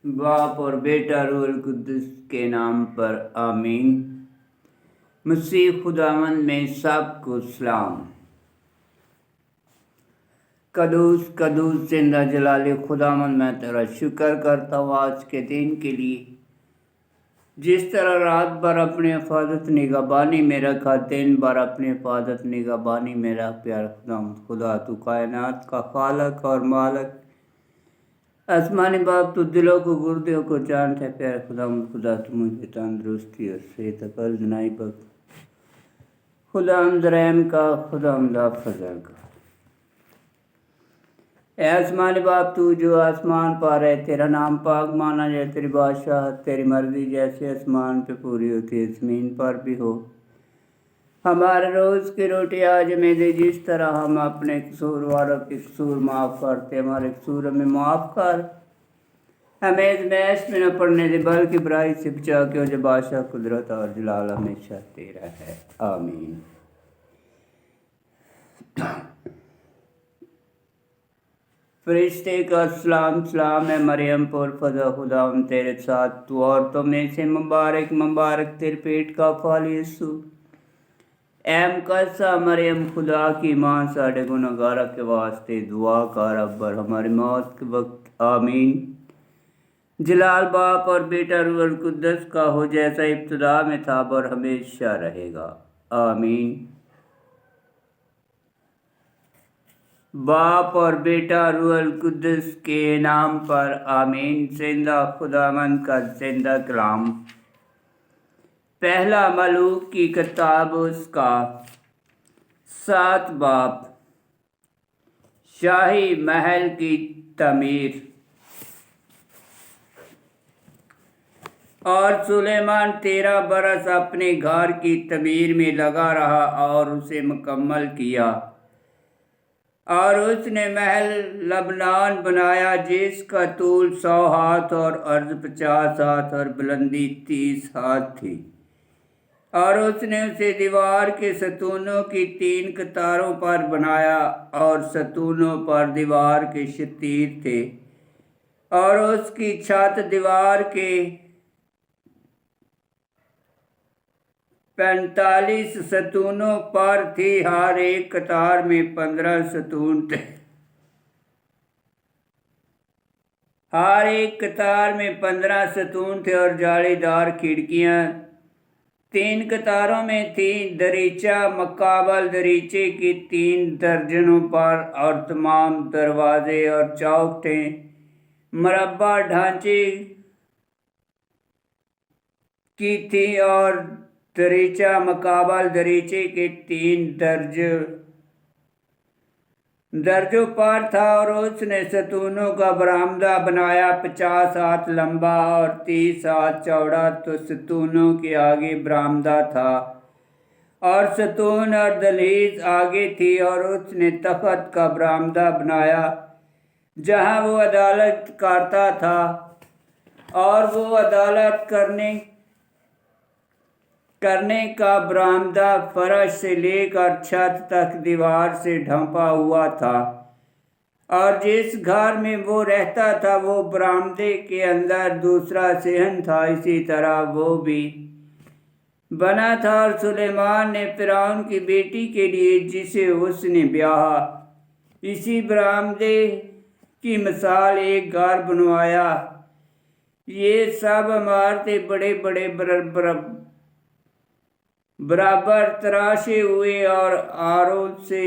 बाप और बेटा रूहुल कुद्दुस के नाम पर आमीन। मसीह खुदावंद में सबको सलाम। कदूस कदूस जिंदा जलाले खुदावंद, मैं तेरा शुक्र करता हूँ आज के दिन के लिए। जिस तरह रात भर अपनी हिफाजत निगहबानी में रखा, दिन भर अपनी हिफाजत निगहबानी में रख प्यार खुदा। तू कायनात का खालक और मालक, आसमानी बाप, तू दिलों को गुर्दों को जानता है प्यार खुदा। तू मुझे तंदुरुस्ती और सेहत अकल दिनाई बक खुदा रहम का, खुदा फजल का। ए आसमानी बाप, तू जो आसमान पर है, तेरा नाम पाक माना जाए, तेरी बादशाह, तेरी मर्जी जैसे आसमान पे पूरी होती है ज़मीन पर भी हो। हमारे रोज़ की रोटी आज हमें दे, जिस तरह हम अपने कसूरवारों के कसूर माफ़ करते, हमारे कसूर हमें माफ़ कर। हमें इस मैश में न पड़ने दे, बल्कि बुराई से बचा के, जो बादशाह कुदरत और जलाल हमेशा तेरा है, आमीन। फरिश्ते का सलाम सलाम है मरियम पर फजा खुदा तेरे साथ, तू औरतों में से मुबारक मुबारक तेरे पेट का फल यीशु। एम कसा मरियम, खुदा की माँ, साढ़े गुनहगारा के वास्ते दुआ कर अब्बर हमारी मौत के वक्त, आमीन। जलाल बाप और बेटा रूहुल कुद्दुस का हो, जैसा इब्तिदा में था और हमेशा रहेगा, आमीन। बाप और बेटा रूहुल कुद्दुस के नाम पर आमीन। जिंदा खुदावंद का जिंदा कलाम। पहला मलूक की किताब उसका 7 बाब। शाही महल की तमीर। और सुलेमान 13 बरस अपने घर की तमीर में लगा रहा और उसे मुकम्मल किया। और उसने महल लबनान बनाया, जिसका तूल 100 हाथ और अर्ज 50 हाथ और बुलंदी 30 हाथ थी। और उसने उसे दीवार के सतूनों की 3 कतारों पर बनाया, और सतूनों पर दीवार के शतीर थे। और उसकी छत दीवार के 45 सतूनों पर थी, हर एक कतार में 15 सतून थे। हर एक कतार में 15 सतून थे और जालीदार खिड़कियां 3 कतारों में थी। दरीचा मकाबल दरीचे की 3 दर्जनों पर, और तमाम दरवाजे और चौखटें मरबा ढांचे की थी। और दरीचा मकाबल दरीचे के 3 दर्जों पर था। और उसने सतूनों का बरामदा बनाया, 50 हाथ लंबा और 30 हाथ चौड़ा, तो सतूनों के आगे बरामदा था और सतून और दहलीज आगे थी। और उसने तख्त का बरामदा बनाया, जहां वो अदालत करता था। और वो अदालत करने का बरामदा फर्श से लेकर छत तक दीवार से ढंपा हुआ था। और जिस घर में वो रहता था, वो बरामदे के अंदर दूसरा सेहन था, इसी तरह वो भी बना था। और सुलेमान ने फिरौन की बेटी के लिए, जिसे उसने ब्याहा, इसी बरामदे की मिसाल एक घर बनवाया। ये सब इमारतें बड़े बड़े बराबर तराशे हुए और आरों से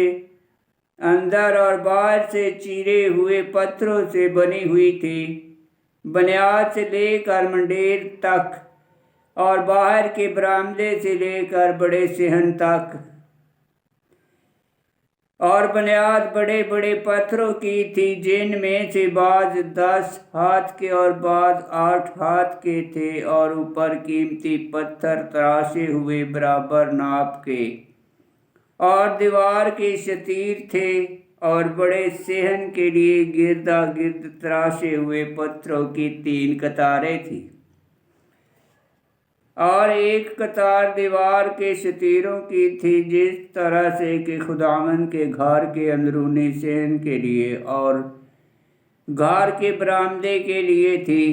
अंदर और बाहर से चीरे हुए पत्थरों से बनी हुई थी, बुनियाद से लेकर मंडेर तक और बाहर के बरामदे से लेकर बड़े सेहन तक। और बुनियाद बड़े बड़े पत्थरों की थी, जिनमें से बाज 10 हाथ के और बाज 8 हाथ के थे। और ऊपर कीमती पत्थर तराशे हुए बराबर नाप के। और दीवार के शतीर थे, और बड़े सेहन के लिए गिरदा गिर्द तराशे हुए पत्थरों की 3 कतारें थी। और एक कतार दीवार के शतीरों की थी, जिस तरह से कि खुदावंद के घर के अंदरूनी सेहन के लिए और घर के बरामदे के लिए थी।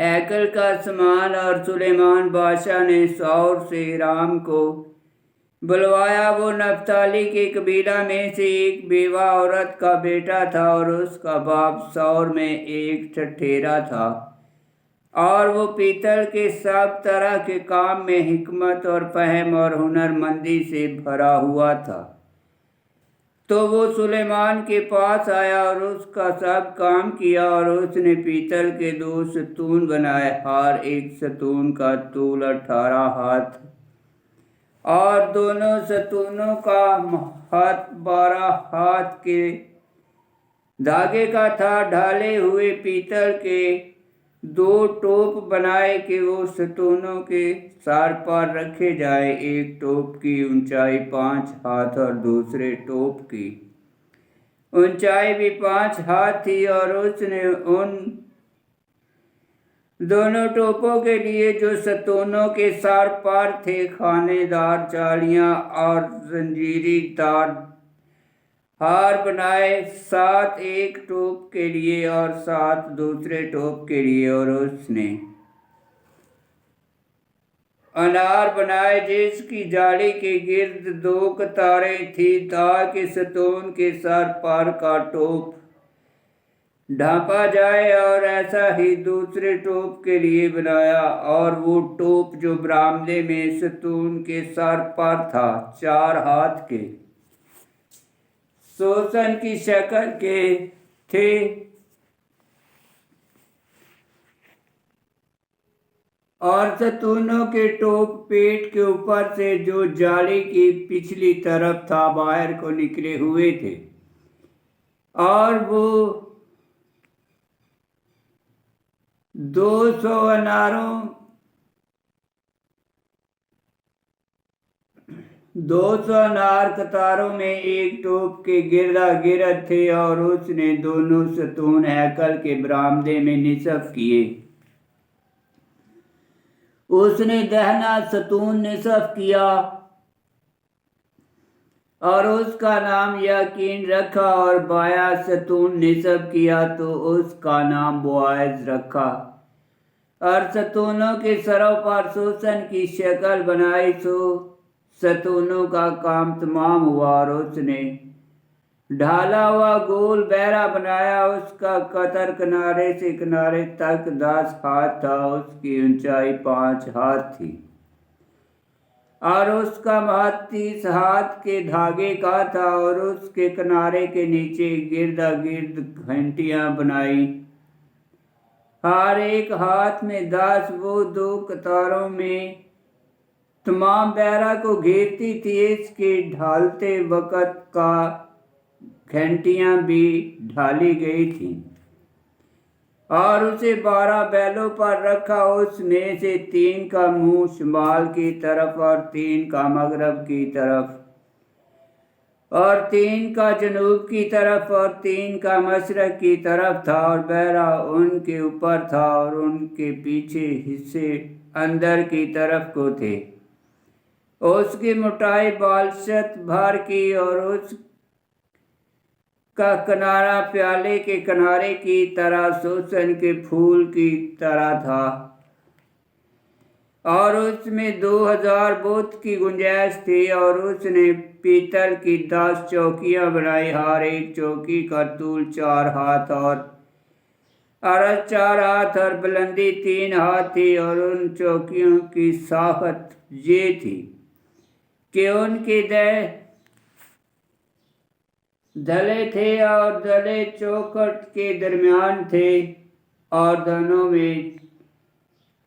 हैकल का सामान। और सुलेमान बादशाह ने सौर से हिराम को बुलवाया। वो नप्ताली के कबीला में से एक बेवा औरत का बेटा था और उसका बाप सौर में एक ठठेरा था और वो पीतल के सब तरह के काम में हिकमत और फहम और हुनरमंदी से भरा हुआ था। तो वो सुलेमान के पास आया और उसका सब काम किया और उसने पीतल के 2 सतून बनाए। हर एक सतून का तूल 18 हाथ और दोनों सतूनों का हाथ 12 हाथ के धागे का था। ढाले हुए पीतल के 2 टोप बनाए कि वो सतूनों के सार पर रखे जाए। एक टोप की ऊंचाई 5 हाथ और दूसरे टोप की ऊंचाई भी 5 हाथ थी। और उसने उन दोनों टोपों के लिए जो सतूनों के सार पार थे खानेदार जालियां और जंजीरीदार हार बनाए, 7 एक टोप के लिए और 7 दूसरे टोप के लिए। और उसने अनार बनाए जिसकी जाली के गिर्द 2 कतारें थी ताकि सतून के सार पार का टोप ढांपा जाए। और ऐसा ही दूसरे टोप के लिए बनाया। और वो टोप जो बरामदे में सतून के सर पर था 4 हाथ के शोषण की शक्ल के थे और सतूनों के टोप पेट के ऊपर से जो जाली की पिछली तरफ था बाहर को निकले हुए थे। और वो 200 अनारों 200 अनार कतारों में एक टोप के गिरदा गिरद थे। और उसने दोनों सतून हैकल के बरामदे में निसफ किए। उसने दहना सतून निसफ किया और उसका नाम याकीन रखा। और बाया सतून निसब किया तो उसका नाम बोआज रखा। और सतूनों के सरों पर शोषण की शक्ल बनाई। सो सतूनों का काम तमाम हुआ और उसने ढाला हुआ गोल बहरा बनाया। उसका कतर किनारे से किनारे तक 10 हाथ था। उसकी ऊंचाई 5 हाथ थी और उसका महत्व 30 हाथ के धागे का था। और उसके किनारे के नीचे गिरदा गिर्द घंटियां बनाई हर एक हाथ में 10। वो 2 कतारों में तमाम बहरा को घेरती थी। इसके ढालते वक़्त का घंटियां भी ढाली गई थीं। और उसे 12 बैलों पर रखा। उसमें से 3 का मुंह शुमाल की तरफ और 3 का मगरब की तरफ और 3 का जनूब की तरफ और 3 का मशरक की तरफ था। और बहरा उनके ऊपर था और उनके पीछे हिस्से अंदर की तरफ को थे। उसकी मोटाई बालशत भर की और उस का किनारा प्याले के किनारे की तरह शोषण के फूल की तरह था। और उसमें 2000 बुत की गुंजाइश थी। और उसने पीतल की 10 चौकियां बनाई। हर एक चौकी का तूल 4 हाथ और अरज 4 हाथ और बुलंदी 3 हाथ थी। और उन चौकियों की साखत ये थी कि उनके धले थे और धले चौखट के दरमियान थे। और दोनों में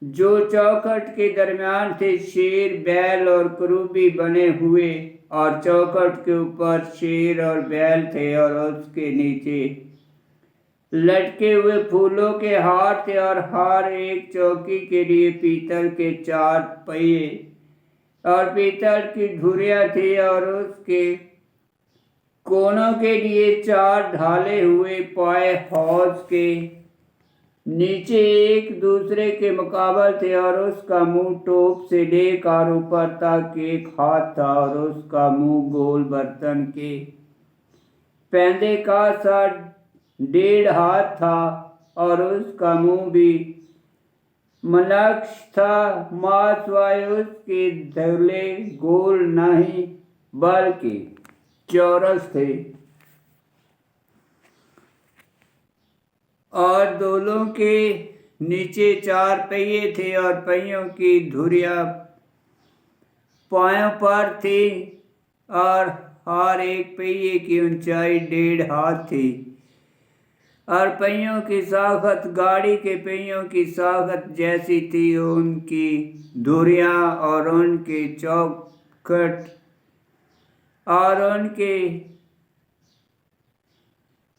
जो चौखट के दरमियान थे शेर बैल और करूबी बने हुए। और चौखट के ऊपर शेर और बैल थे और उसके नीचे लटके हुए फूलों के हार थे। और हर एक चौकी के लिए पीतल के 4 पहिए और पीतल की धुरियां थी। और उसके कोनों के लिए 4 ढाले हुए पाए हौज के नीचे एक दूसरे के मुकाबल थे। और उसका मुंह टोप से लेकर ऊपर तक 1 हाथ था। और उसका मुंह गोल बर्तन के पैंदे का सा 1.5 हाथ था। और उसका मुंह भी मनुष्य था, मांस वायु के धौले गोल नहीं बल्कि चौरस थे, और दोनों के नीचे 4 पहिए थे और पहियों की धुरियां पायों पर थी, और हर एक पहिए की ऊंचाई 1.5 हाथ थी, और पहियों की साखत गाड़ी के पहियों की साखत जैसी थी। उनकी धुरियां और उनके चौखट और उनके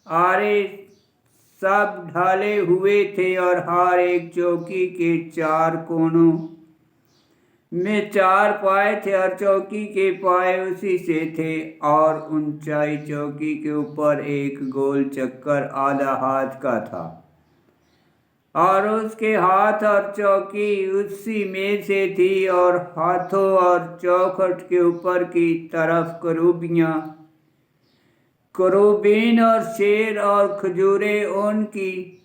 आरे सब ढाले हुए थे, और हर एक चौकी के 4 कोनों में 4 पाए थे, और चौकी के पाए उसी से थे, और ऊंचाई चौकी के ऊपर एक गोल चक्कर आधा हाथ का था, और उसके हाथ और चौकी उसी में से थी, और हाथों और चौखट के ऊपर की तरफ करूबीन और शेर और खजूरें उनकी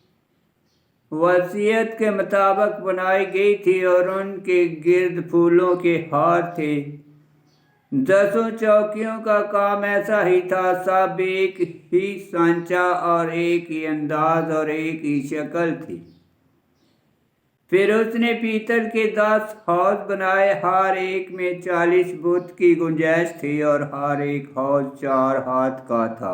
वसीयत के मुताबिक बनाई गई थी, और उनके गिर्द फूलों के हार थे। 10 चौकियों का काम ऐसा ही था, सब एक ही सांचा और एक ही अंदाज और एक ही शक्ल थी। फिर उसने पीतल के 10 हौज बनाए, हर एक में 40 बुत की गुंजाइश थी, और हर एक हौज 4 हाथ का था,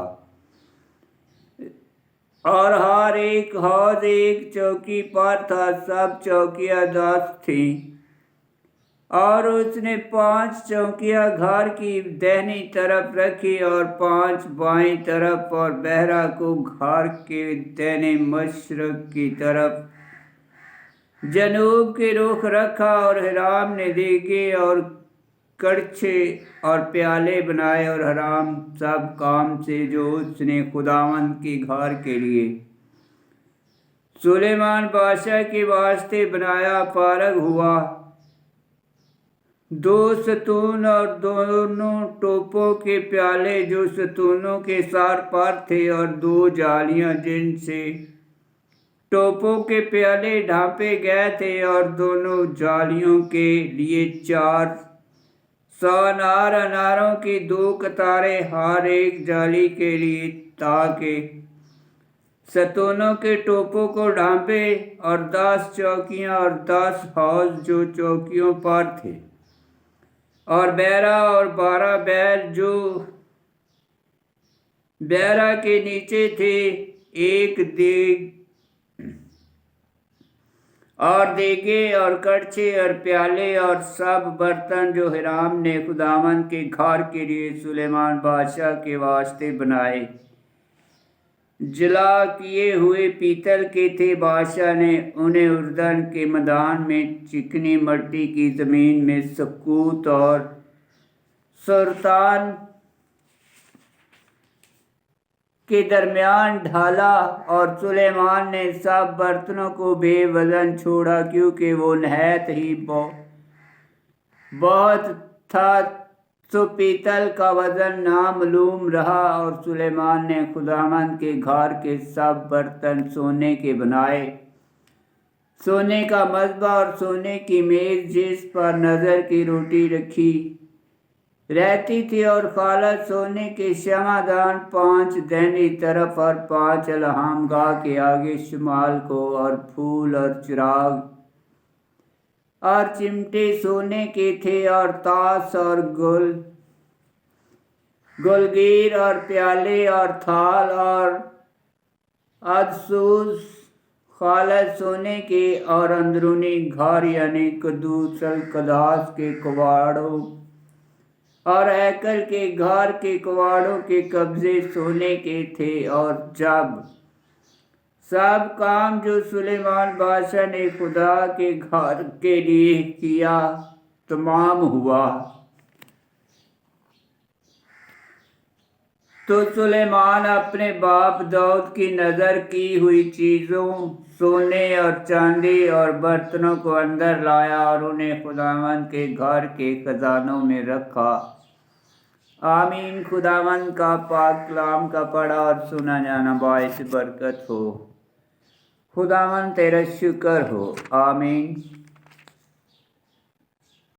और हर एक हौज एक चौकी पर था। सब चौकियां 10 थीं, और उसने 5 चौकियां घर की दाहिनी तरफ रखी और 5 बाईं तरफ, और बहरा को घर के दाहिने मशरक की तरफ जनूब के रुख रखा। और हिराम ने देगे और कड़छे और प्याले बनाए, और हराम सब काम से जो उसने खुदावंद के घर के लिए सुलेमान बादशाह के वास्ते बनाया फारग हुआ। 2 सतून और दोनों टोपों के प्याले जो सतूनों के सार पर थे, और 2 जालियां जिनसे टोपों के प्याले ढांपे गए थे, और दोनों जालियों के लिए 400 अनारों की 2 कतारें हर एक जाली के लिए, ताकि सतूनों के टोपों को ढांपे। और 10 चौकियां और 10 हौज जो चौकियों पर थे, और बैरा और 12 बैल जो बैरा के नीचे थे, एक देग और देगे और कड़छे और प्याले और सब बर्तन जो हिराम ने खुदावन के घर के लिए सुलेमान बादशाह के वास्ते बनाए, जला किए हुए पीतल के थे। बादशाह ने उन्हें उर्दन के मैदान में चिकनी मट्टी की ज़मीन में सकूत और सुरतान के दरमियान ढाला। और सुलेमान ने सब बर्तनों को बेवजन छोड़ा, क्योंकि वो नहायत ही बहुत था, तो पीतल का वजन नामालूम रहा। और सुलेमान ने खुदावंद के घर के सब बर्तन सोने के बनाए, सोने का मज़बा और सोने की मेज जिस पर नज़र की रोटी रखी रहती थी, और खालत सोने के शमादान 5 दाहिनी तरफ और 5 अलहमगाह के आगे शुमाल को, और फूल और चिराग और चिमटे सोने के थे, और तास और गुलगीर और प्याले और थाल और अदसूस खालत सोने के। और अंदरूनी घर यानी कदूसल कदास के कवाड़ों और हैकल के घर के कवाड़ों के कब्जे सोने के थे। और जब सब काम जो सुलेमान बादशाह ने खुदा के घर के लिए किया तमाम हुआ, तो सुलेमान अपने बाप दाऊद की नज़र की हुई चीज़ों, सोने और चांदी और बर्तनों को अंदर लाया, और उन्हें खुदावंद के घर के खजानों में रखा। आमीन। खुदावंद का पाक कलाम का पढ़ा और सुना जाना बाइस बरकत हो। खुदावन तेरा शुक्र हो। आमीन।